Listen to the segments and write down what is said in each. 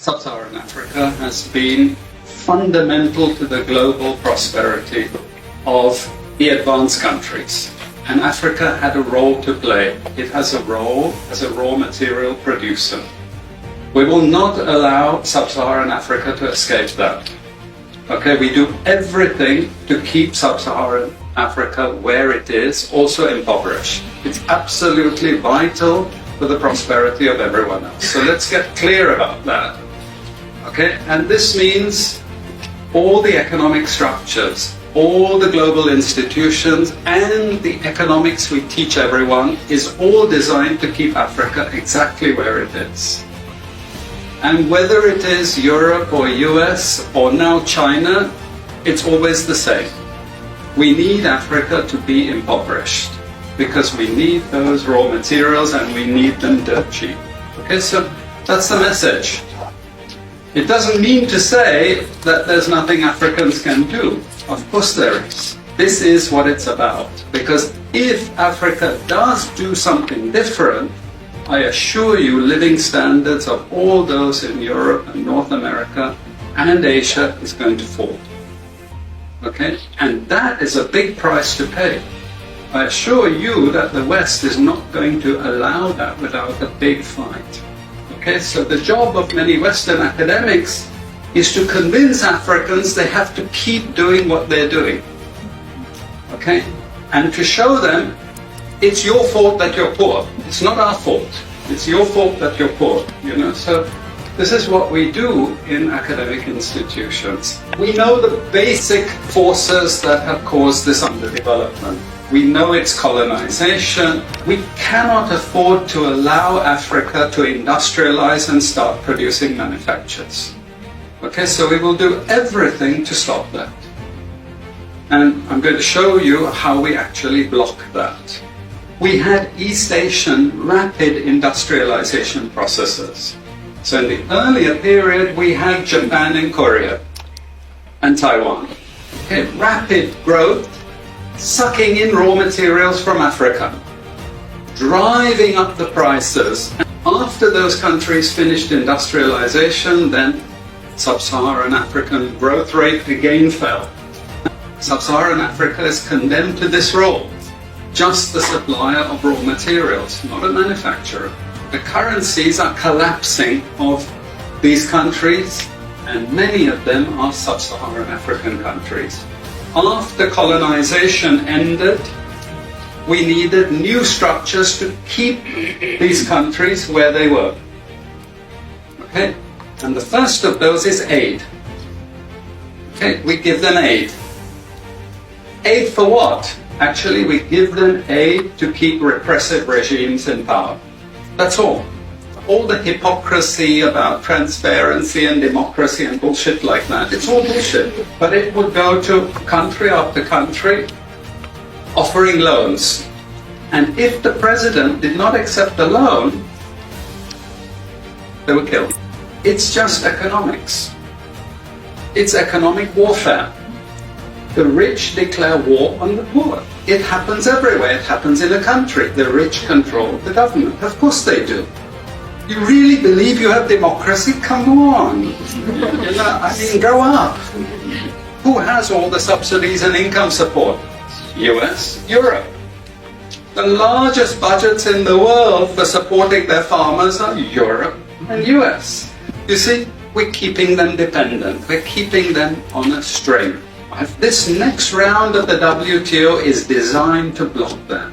Sub-Saharan Africa has been fundamental to the global prosperity of the advanced countries. And Africa had a role to play. It has a role as a raw material producer. We will not allow Sub-Saharan Africa to escape that. Okay, we do everything to keep Sub-Saharan Africa where it is, also impoverished. It's absolutely vital for the prosperity of everyone else. So let's get clear about that. Okay, and this means all the economic structures, all the global institutions, and the economics we teach everyone is all designed to keep Africa exactly where it is. And whether it is Europe or US or now China, it's always the same. We need Africa to be impoverished because we need those raw materials and we need them dirt cheap. Okay, so that's the message. It doesn't mean to say that there's nothing Africans can do. Of course there is. This is what it's about. Because if Africa does do something different, I assure you living standards of all those in Europe and North America and Asia is going to fall. Okay? And that is a big price to pay. I assure you that the West is not going to allow that without a big fight. Okay, so the job of many Western academics is to convince Africans they have to keep doing what they're doing. Okay, and to show them it's your fault that you're poor. It's not our fault. It's your fault that you're poor. You know, so this is what we do in academic institutions. We know the basic forces that have caused this underdevelopment. We know it's colonization. We cannot afford to allow Africa to industrialize and start producing manufactures. Okay, so we will do everything to stop that. And I'm going to show you how we actually block that. We had East Asian rapid industrialization processes. So in the earlier period, we had Japan and Korea and Taiwan. Okay, rapid growth, sucking in raw materials from Africa, driving up the prices. And after those countries finished industrialization, then Sub-Saharan African growth rate again fell. Sub-Saharan Africa is condemned to this role, just the supplier of raw materials, not a manufacturer. The currencies are collapsing of these countries, and many of them are Sub-Saharan African countries. After colonization ended, we needed new structures to keep these countries where they were. Okay? And the first of those is aid. Okay? We give them aid. Aid for what? Actually, we give them aid to keep repressive regimes in power. That's all. All the hypocrisy about transparency and democracy and bullshit like that, it's all bullshit. But it would go to country after country offering loans. And if the president did not accept the loan, they were killed. It's just economics. It's economic warfare. The rich declare war on the poor. It happens everywhere. It happens in a country. The rich control the government. Of course they do. You really believe you have democracy? Come on. You know, I mean, grow up. Who has all the subsidies and income support? US, Europe. The largest budgets in the world for supporting their farmers are Europe and US. You see, we're keeping them dependent. We're keeping them on a string. This next round of the WTO is designed to block that.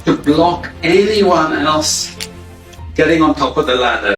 To block anyone else getting on top of the ladder.